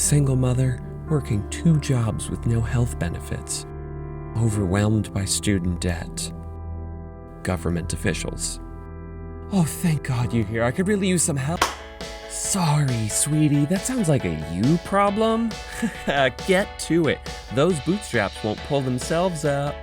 single mother, working 2 jobs with no health benefits, overwhelmed by student debt. Government officials. Oh, thank God you're here. I could really use some help. Sorry, sweetie, that sounds like a you problem. Get to it. Those bootstraps won't pull themselves up.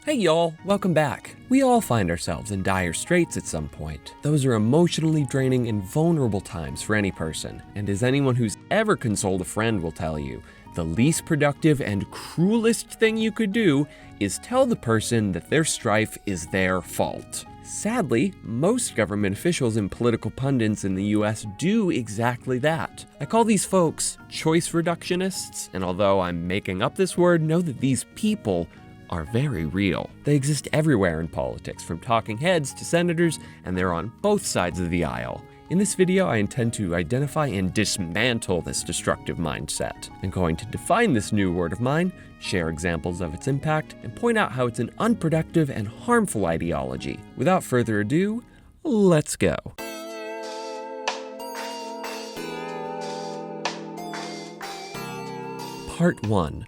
Hey y'all, welcome back. We all find ourselves in dire straits at some point. Those are emotionally draining and vulnerable times for any person, and as anyone who's ever consoled a friend will tell you, the least productive and cruelest thing you could do is tell the person that their strife is their fault. Sadly, most government officials and political pundits in the US do exactly that. I call these folks choice reductionists, and although I'm making up this word, know that these people are very real. They exist everywhere in politics, from talking heads to senators, and they're on both sides of the aisle. In this video, I intend to identify and dismantle this destructive mindset. I'm going to define this new word of mine, share examples of its impact, and point out how it's an unproductive and harmful ideology. Without further ado, let's go. Part 1.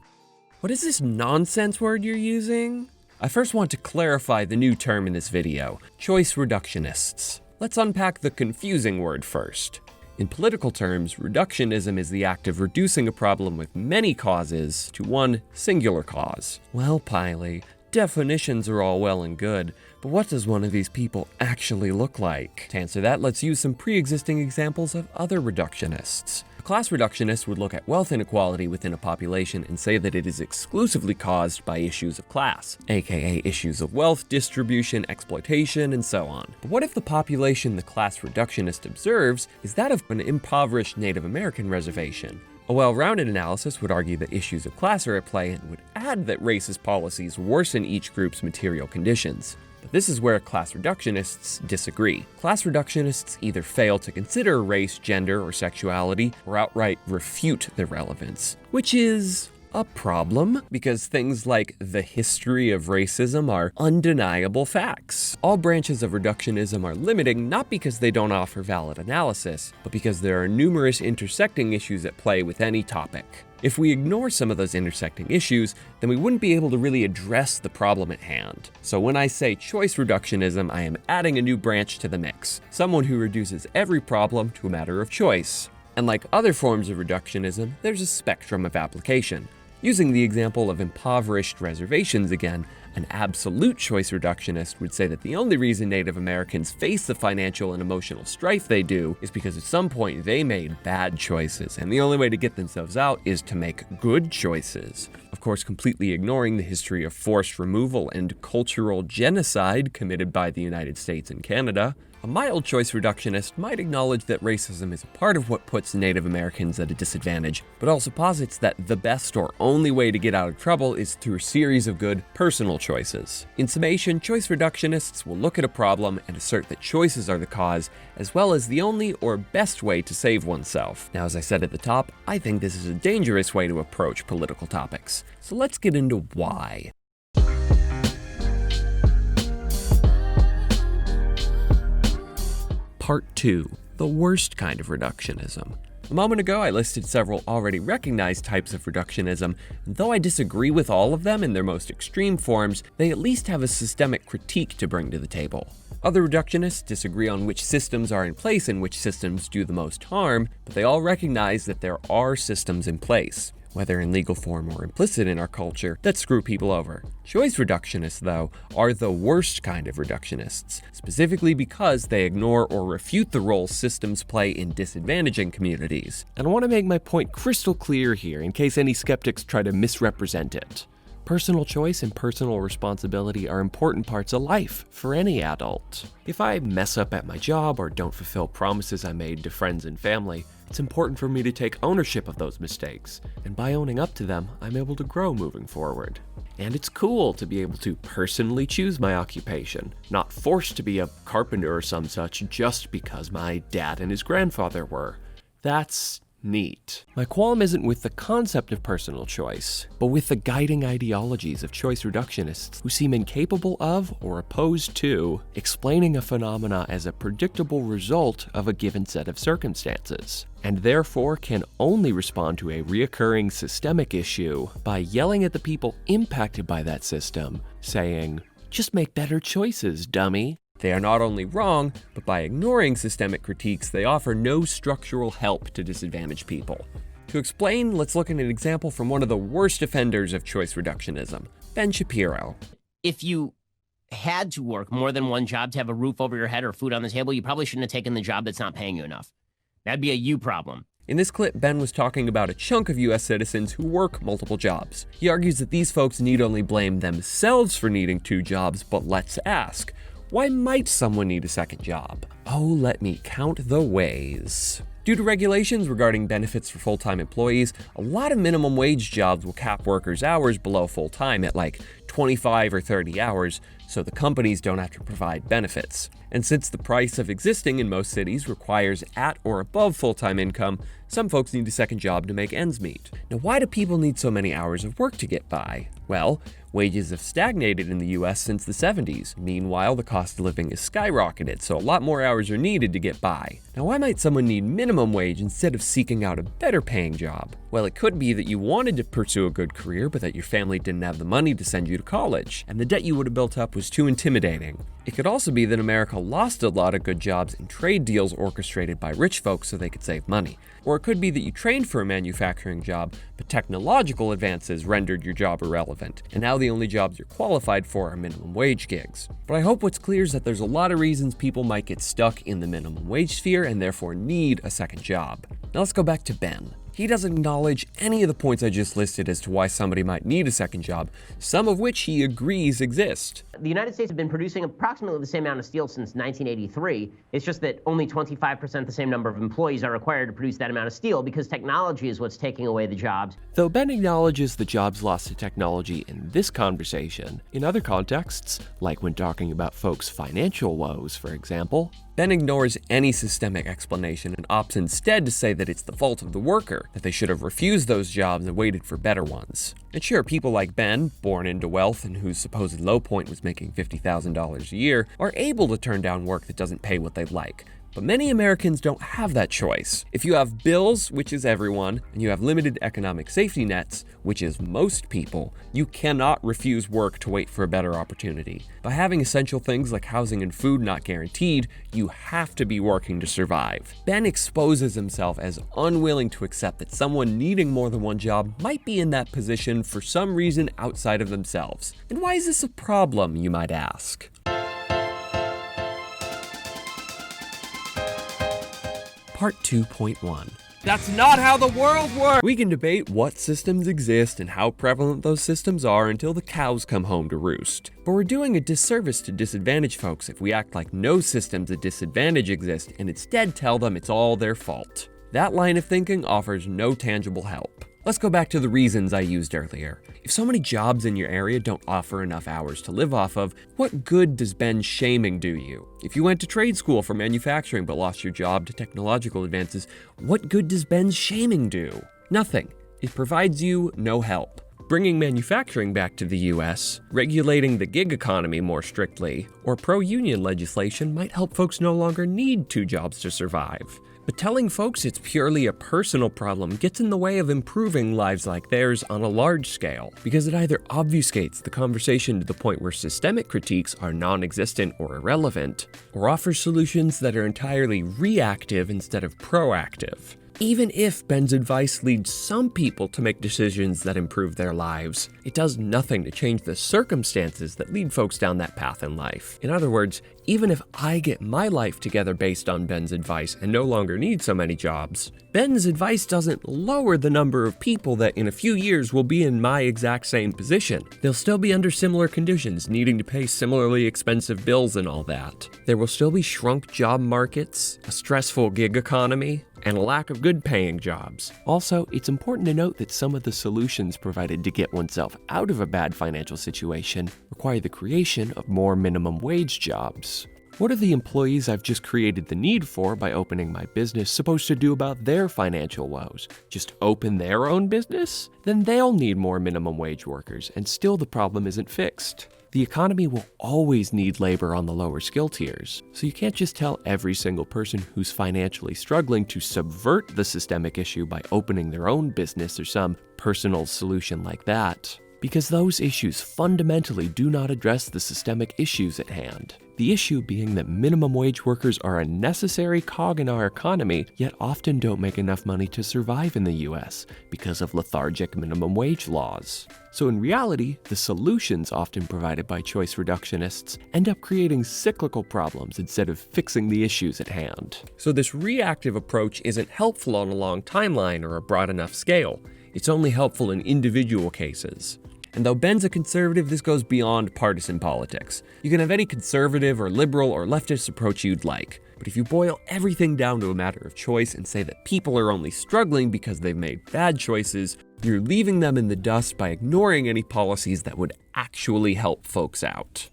What is this nonsense word you're using? I first want to clarify the new term in this video, choice reductionists. Let's unpack the confusing word first. In political terms, reductionism is the act of reducing a problem with many causes to one singular cause. Well, Piley, definitions are all well and good, but what does one of these people actually look like? To answer that, let's use some pre-existing examples of other reductionists. A class reductionist would look at wealth inequality within a population and say that it is exclusively caused by issues of class, aka issues of wealth distribution, exploitation, and so on. But what if the population the class reductionist observes is that of an impoverished Native American reservation? A well-rounded analysis would argue that issues of class are at play and would add that racist policies worsen each group's material conditions. But this is where class reductionists disagree. Class reductionists either fail to consider race, gender, or sexuality, or outright refute their relevance, which is a problem, because things like the history of racism are undeniable facts. All branches of reductionism are limiting not because they don't offer valid analysis, but because there are numerous intersecting issues at play with any topic. If we ignore some of those intersecting issues, then we wouldn't be able to really address the problem at hand. So when I say choice reductionism, I am adding a new branch to the mix, someone who reduces every problem to a matter of choice. And like other forms of reductionism, there's a spectrum of application. Using the example of impoverished reservations again, an absolute choice reductionist would say that the only reason Native Americans face the financial and emotional strife they do is because at some point they made bad choices, and the only way to get themselves out is to make good choices. Of course, completely ignoring the history of forced removal and cultural genocide committed by the United States and Canada. A mild choice reductionist might acknowledge that racism is a part of what puts Native Americans at a disadvantage, but also posits that the best or only way to get out of trouble is through a series of good personal choices. In summation, choice reductionists will look at a problem and assert that choices are the cause, as well as the only or best way to save oneself. Now, as I said at the top, I think this is a dangerous way to approach political topics. So let's get into why. Part 2. The worst kind of reductionism. A moment ago, I listed several already recognized types of reductionism, and though I disagree with all of them in their most extreme forms, they at least have a systemic critique to bring to the table. Other reductionists disagree on which systems are in place and which systems do the most harm, but they all recognize that there are systems in place, whether in legal form or implicit in our culture, that screw people over. Choice reductionists, though, are the worst kind of reductionists, specifically because they ignore or refute the role systems play in disadvantaging communities. And I want to make my point crystal clear here in case any skeptics try to misrepresent it. Personal choice and personal responsibility are important parts of life for any adult. If I mess up at my job or don't fulfill promises I made to friends and family, it's important for me to take ownership of those mistakes, and by owning up to them, I'm able to grow moving forward. And it's cool to be able to personally choose my occupation, not forced to be a carpenter or some such just because my dad and his grandfather were. That's neat. My qualm isn't with the concept of personal choice, but with the guiding ideologies of choice reductionists who seem incapable of or opposed to explaining a phenomena as a predictable result of a given set of circumstances, and therefore can only respond to a reoccurring systemic issue by yelling at the people impacted by that system, saying, "Just make better choices, dummy." They are not only wrong, but by ignoring systemic critiques, they offer no structural help to disadvantaged people. To explain, let's look at an example from one of the worst offenders of choice reductionism, Ben Shapiro. If you had to work more than one job to have a roof over your head or food on the table, you probably shouldn't have taken the job that's not paying you enough. That'd be a you problem. In this clip, Ben was talking about a chunk of US citizens who work multiple jobs. He argues that these folks need only blame themselves for needing two jobs, but let's ask, why might someone need a second job? Oh, let me count the ways. Due to regulations regarding benefits for full-time employees, a lot of minimum wage jobs will cap workers' hours below full-time at like 25 or 30 hours, so the companies don't have to provide benefits. And since the price of existing in most cities requires at or above full-time income, some folks need a second job to make ends meet. Now, why do people need so many hours of work to get by? Well, wages have stagnated in the US since the 70s. Meanwhile, the cost of living has skyrocketed, so a lot more hours are needed to get by. Now, why might someone need minimum wage instead of seeking out a better paying job? Well, it could be that you wanted to pursue a good career, but that your family didn't have the money to send you to college, and the debt you would have built up was too intimidating. It could also be that America lost a lot of good jobs in trade deals orchestrated by rich folks so they could save money. Or it could be that you trained for a manufacturing job, but technological advances rendered your job irrelevant, and now the only jobs you're qualified for are minimum wage gigs. But I hope what's clear is that there's a lot of reasons people might get stuck in the minimum wage sphere and therefore need a second job. Now let's go back to Ben. He doesn't acknowledge any of the points I just listed as to why somebody might need a second job, some of which he agrees exist. The United States has been producing approximately the same amount of steel since 1983. It's just that only 25% the same number of employees are required to produce that amount of steel because technology is what's taking away the jobs. Though Ben acknowledges the jobs lost to technology in this conversation, in other contexts, like when talking about folks' financial woes, for example, Ben ignores any systemic explanation and opts instead to say that it's the fault of the worker, that they should have refused those jobs and waited for better ones. And sure, people like Ben, born into wealth and whose supposed low point was making $50,000 a year, are able to turn down work that doesn't pay what they'd like. But many Americans don't have that choice. If you have bills, which is everyone, and you have limited economic safety nets, which is most people, you cannot refuse work to wait for a better opportunity. By having essential things like housing and food not guaranteed, you have to be working to survive. Ben exposes himself as unwilling to accept that someone needing more than one job might be in that position for some reason outside of themselves. And why is this a problem, you might ask? Part 2.1. That's not how the world works! We can debate what systems exist and how prevalent those systems are until the cows come home to roost. But we're doing a disservice to disadvantaged folks if we act like no systems of disadvantage exist and instead tell them it's all their fault. That line of thinking offers no tangible help. Let's go back to the reasons I used earlier. If so many jobs in your area don't offer enough hours to live off of, what good does Ben's shaming do you? If you went to trade school for manufacturing but lost your job to technological advances, what good does Ben's shaming do? Nothing. It provides you no help. Bringing manufacturing back to the US, regulating the gig economy more strictly, or pro-union legislation might help folks no longer need two jobs to survive. But telling folks it's purely a personal problem gets in the way of improving lives like theirs on a large scale, because it either obfuscates the conversation to the point where systemic critiques are non-existent or irrelevant, or offers solutions that are entirely reactive instead of proactive. Even if Ben's advice leads some people to make decisions that improve their lives, it does nothing to change the circumstances that lead folks down that path in life. In other words, even if I get my life together based on Ben's advice and no longer need so many jobs, Ben's advice doesn't lower the number of people that in a few years will be in my exact same position. They'll still be under similar conditions, needing to pay similarly expensive bills and all that. There will still be shrunk job markets, a stressful gig economy, and a lack of good-paying jobs. Also, it's important to note that some of the solutions provided to get oneself out of a bad financial situation require the creation of more minimum wage jobs. What are the employees I've just created the need for by opening my business supposed to do about their financial woes? Just open their own business? Then they'll need more minimum wage workers, and still the problem isn't fixed. The economy will always need labor on the lower skill tiers, so you can't just tell every single person who's financially struggling to subvert the systemic issue by opening their own business or some personal solution like that, because those issues fundamentally do not address the systemic issues at hand. The issue being that minimum wage workers are a necessary cog in our economy, yet often don't make enough money to survive in the US because of lethargic minimum wage laws. So in reality, the solutions often provided by choice reductionists end up creating cyclical problems instead of fixing the issues at hand. So this reactive approach isn't helpful on a long timeline or a broad enough scale. It's only helpful in individual cases. And though Ben's a conservative, this goes beyond partisan politics. You can have any conservative or liberal or leftist approach you'd like, but if you boil everything down to a matter of choice and say that people are only struggling because they've made bad choices, you're leaving them in the dust by ignoring any policies that would actually help folks out.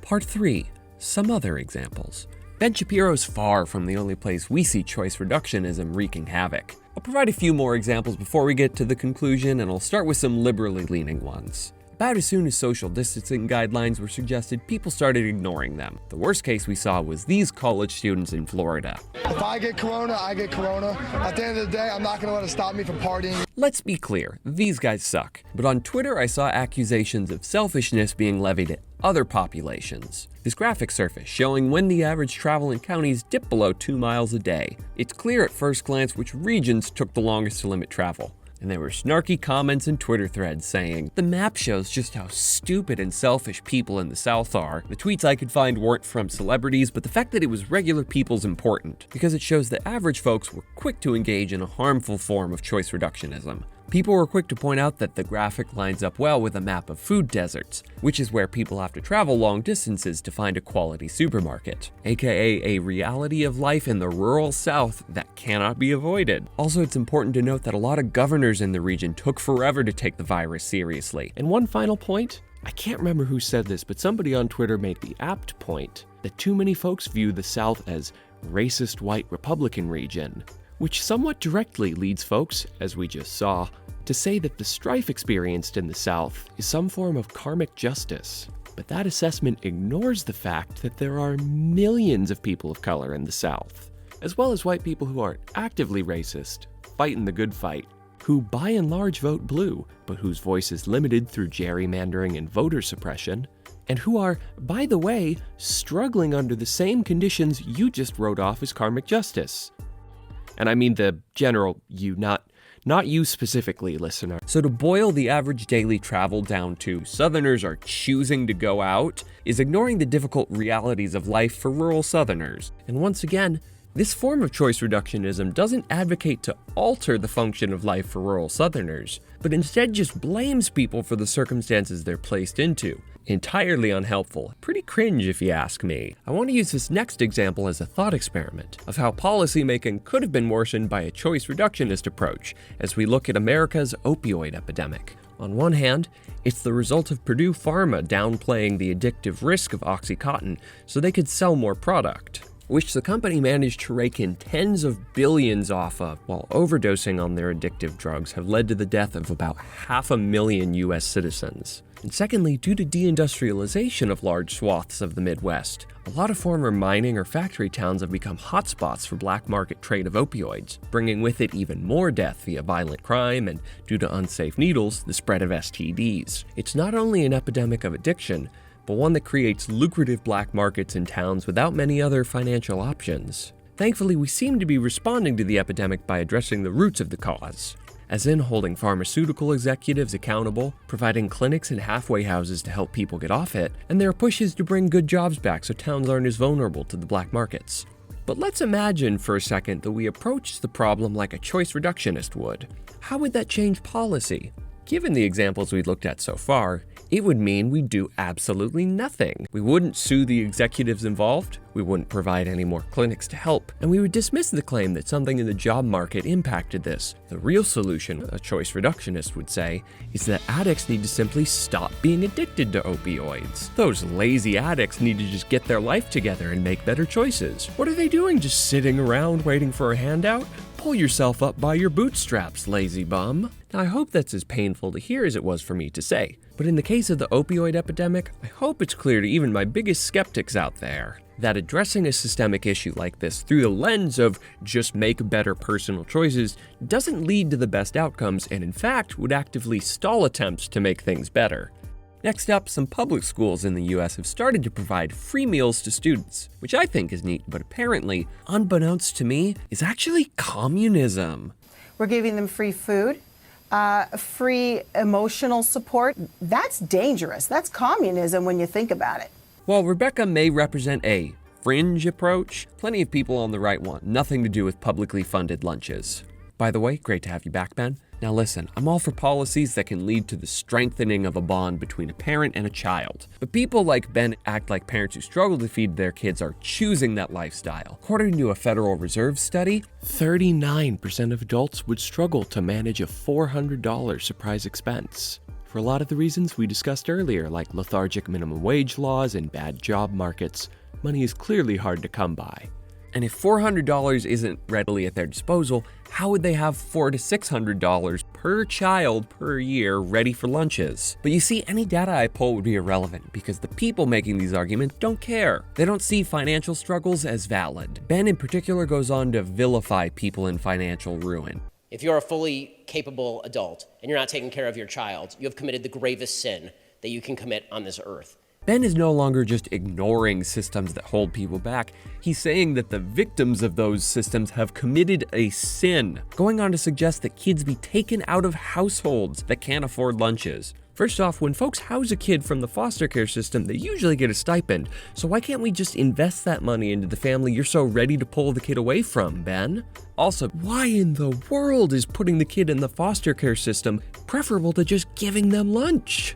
Part 3. Some other examples. Ben Shapiro's far from the only place we see choice reductionism wreaking havoc. I'll provide a few more examples before we get to the conclusion, and I'll start with some liberally leaning ones. About as soon as social distancing guidelines were suggested, people started ignoring them. The worst case we saw was these college students in Florida. If I get corona, I get corona. At the end of the day, I'm not going to let it stop me from partying. Let's be clear, these guys suck. But on Twitter, I saw accusations of selfishness being levied at other populations. This graphic surfaced showing when the average travel in counties dipped below 2 miles a day. It's clear at first glance which regions took the longest to limit travel. And there were snarky comments and Twitter threads saying, "The map shows just how stupid and selfish people in the South are." The tweets I could find weren't from celebrities, but the fact that it was regular people's important, because it shows that average folks were quick to engage in a harmful form of choice reductionism. People were quick to point out that the graphic lines up well with a map of food deserts, which is where people have to travel long distances to find a quality supermarket, aka a reality of life in the rural South that cannot be avoided. Also, it's important to note that a lot of governors in the region took forever to take the virus seriously. And one final point, I can't remember who said this, but somebody on Twitter made the apt point that too many folks view the South as racist white Republican region, which somewhat directly leads folks, as we just saw, to say that the strife experienced in the South is some form of karmic justice. But that assessment ignores the fact that there are millions of people of color in the South, as well as white people who aren't actively racist, fighting the good fight, who by and large vote blue, but whose voice is limited through gerrymandering and voter suppression, and who are, by the way, struggling under the same conditions you just wrote off as karmic justice. And I mean the general you, not you specifically, listener. So to boil the average daily travel down to Southerners are choosing to go out is ignoring the difficult realities of life for rural Southerners. And once again, this form of choice reductionism doesn't advocate to alter the function of life for rural Southerners, but instead just blames people for the circumstances they're placed into. Entirely unhelpful. Pretty cringe if you ask me. I want to use this next example as a thought experiment of how policymaking could have been worsened by a choice reductionist approach as we look at America's opioid epidemic. On one hand, it's the result of Purdue Pharma downplaying the addictive risk of OxyContin so they could sell more product, which the company managed to rake in tens of billions off of, while overdosing on their addictive drugs have led to the death of about 500,000 US citizens. And secondly, due to deindustrialization of large swaths of the Midwest, a lot of former mining or factory towns have become hotspots for black market trade of opioids, bringing with it even more death via violent crime and, due to unsafe needles, the spread of STDs. It's not only an epidemic of addiction, but one that creates lucrative black markets in towns without many other financial options. Thankfully, we seem to be responding to the epidemic by addressing the roots of the cause, as in holding pharmaceutical executives accountable, providing clinics and halfway houses to help people get off it, and there are pushes to bring good jobs back so towns aren't as vulnerable to the black markets. But let's imagine for a second that we approach the problem like a choice reductionist would. How would that change policy? Given the examples we've looked at so far, it would mean we'd do absolutely nothing. We wouldn't sue the executives involved, we wouldn't provide any more clinics to help, and we would dismiss the claim that something in the job market impacted this. The real solution, a choice reductionist would say, is that addicts need to simply stop being addicted to opioids. Those lazy addicts need to just get their life together and make better choices. What are they doing, just sitting around waiting for a handout? Pull yourself up by your bootstraps, lazy bum. Now, I hope that's as painful to hear as it was for me to say, but in the case of the opioid epidemic, I hope it's clear to even my biggest skeptics out there that addressing a systemic issue like this through the lens of just make better personal choices doesn't lead to the best outcomes and in fact would actively stall attempts to make things better. Next up, some public schools in the US have started to provide free meals to students, which I think is neat, but apparently, unbeknownst to me, is actually communism. We're giving them free food, free emotional support. That's dangerous. That's communism when you think about it. While Rebecca may represent a fringe approach, plenty of people on the right want nothing to do with publicly funded lunches. By the way, great to have you back, Ben. Now listen, I'm all for policies that can lead to the strengthening of a bond between a parent and a child. But people like Ben act like parents who struggle to feed their kids are choosing that lifestyle. According to a Federal Reserve study, 39% of adults would struggle to manage a $400 surprise expense. For a lot of the reasons we discussed earlier, like lethargic minimum wage laws and bad job markets, money is clearly hard to come by. And if $400 isn't readily at their disposal, how would they have $400 to $600 per child per year ready for lunches? But you see, any data I pull would be irrelevant because the people making these arguments don't care. They don't see financial struggles as valid. Ben in particular goes on to vilify people in financial ruin. If you're a fully capable adult and you're not taking care of your child, you have committed the gravest sin that you can commit on this earth. Ben is no longer just ignoring systems that hold people back. He's saying that the victims of those systems have committed a sin, going on to suggest that kids be taken out of households that can't afford lunches. First off, when folks house a kid from the foster care system, they usually get a stipend. So why can't we just invest that money into the family you're so ready to pull the kid away from, Ben? Also, why in the world is putting the kid in the foster care system preferable to just giving them lunch?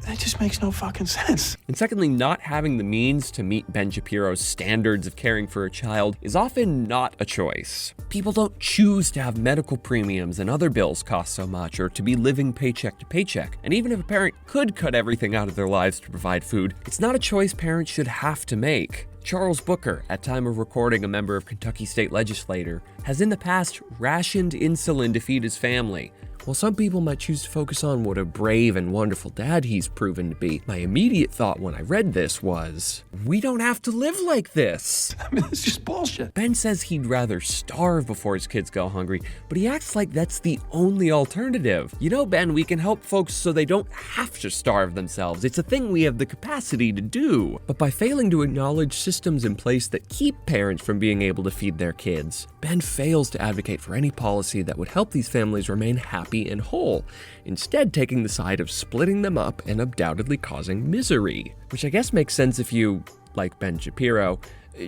That just makes no fucking sense. And secondly, not having the means to meet Ben Shapiro's standards of caring for a child is often not a choice. People don't choose to have medical premiums and other bills cost so much, or to be living paycheck to paycheck. And even if a parent could cut everything out of their lives to provide food, it's not a choice parents should have to make. Charles Booker, at time of recording a member of Kentucky State Legislature, has in the past rationed insulin to feed his family. While some people might choose to focus on what a brave and wonderful dad he's proven to be, my immediate thought when I read this was, we don't have to live like this. I mean, it's just bullshit. Ben says he'd rather starve before his kids go hungry, but he acts like that's the only alternative. You know, Ben, we can help folks so they don't have to starve themselves. It's a thing we have the capacity to do. But by failing to acknowledge systems in place that keep parents from being able to feed their kids, Ben fails to advocate for any policy that would help these families remain happy and whole, instead taking the side of splitting them up and undoubtedly causing misery. Which I guess makes sense if you, like Ben Shapiro,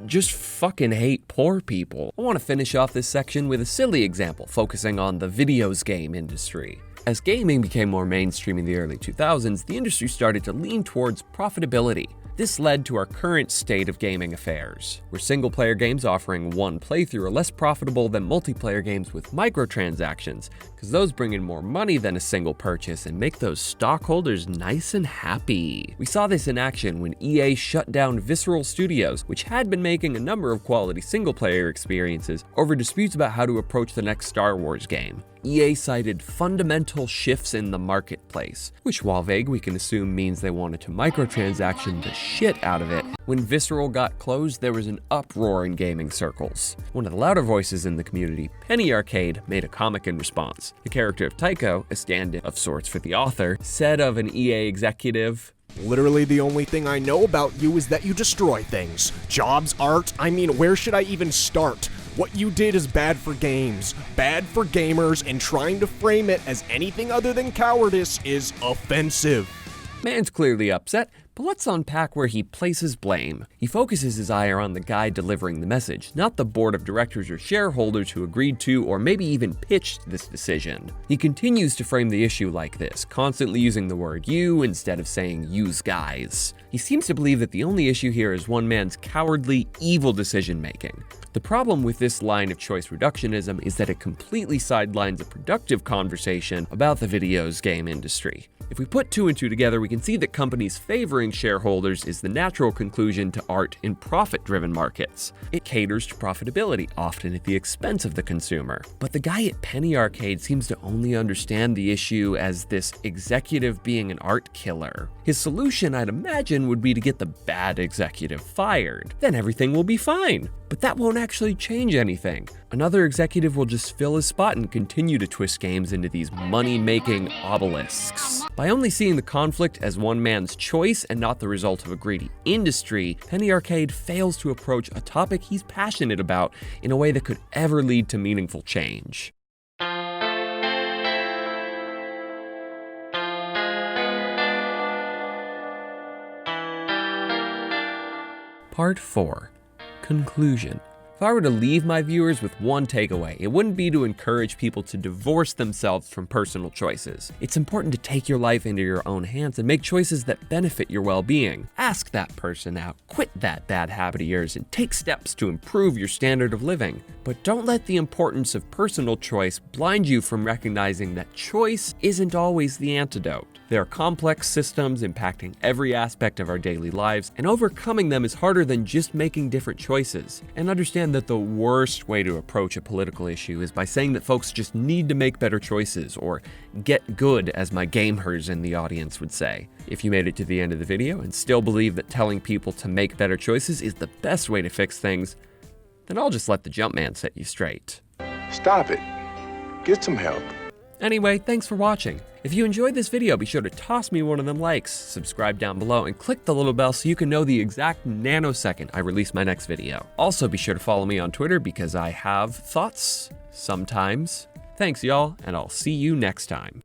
just fucking hate poor people. I want to finish off this section with a silly example focusing on the videos game industry. As gaming became more mainstream in the early 2000s, the industry started to lean towards profitability. This led to our current state of gaming affairs, where single-player games offering one playthrough are less profitable than multiplayer games with microtransactions, because those bring in more money than a single purchase and make those stockholders nice and happy. We saw this in action when EA shut down Visceral Studios, which had been making a number of quality single-player experiences, over disputes about how to approach the next Star Wars game. EA cited fundamental shifts in the marketplace, which while vague we can assume means they wanted to microtransaction the shit out of it. When Visceral got closed, there was an uproar in gaming circles. One of the louder voices in the community, Penny Arcade, made a comic in response. The character of Tycho, a stand-in of sorts for the author, said of an EA executive, "Literally the only thing I know about you is that you destroy things. Jobs, art, I mean, where should I even start? What you did is bad for games, bad for gamers, and trying to frame it as anything other than cowardice is offensive." Man's clearly upset, but let's unpack where he places blame. He focuses his ire on the guy delivering the message, not the board of directors or shareholders who agreed to or maybe even pitched this decision. He continues to frame the issue like this, constantly using the word you instead of saying yous guys. He seems to believe that the only issue here is one man's cowardly, evil decision-making. The problem with this line of choice reductionism is that it completely sidelines a productive conversation about the video game industry. If we put two and two together, we can see that companies favoring shareholders is the natural conclusion to art in profit-driven markets. It caters to profitability, often at the expense of the consumer. But the guy at Penny Arcade seems to only understand the issue as this executive being an art killer. His solution, I'd imagine, would be to get the bad executive fired. Then everything will be fine. But that won't actually change anything. Another executive will just fill his spot and continue to twist games into these money-making obelisks. By only seeing the conflict as one man's choice and not the result of a greedy industry, Penny Arcade fails to approach a topic he's passionate about in a way that could ever lead to meaningful change. Part 4. Conclusion. If I were to leave my viewers with one takeaway, it wouldn't be to encourage people to divorce themselves from personal choices. It's important to take your life into your own hands and make choices that benefit your well-being. Ask that person out, quit that bad habit of yours, and take steps to improve your standard of living. But don't let the importance of personal choice blind you from recognizing that choice isn't always the antidote. There are complex systems impacting every aspect of our daily lives, and overcoming them is harder than just making different choices. And understand that the worst way to approach a political issue is by saying that folks just need to make better choices, or get good, as my gamers in the audience would say. If you made it to the end of the video and still believe that telling people to make better choices is the best way to fix things, then I'll just let the Jumpman set you straight. Stop it. Get some help. Anyway, thanks for watching. If you enjoyed this video, be sure to toss me one of them likes, subscribe down below, and click the little bell so you can know the exact nanosecond I release my next video. Also, be sure to follow me on Twitter because I have thoughts sometimes. Thanks, y'all, and I'll see you next time.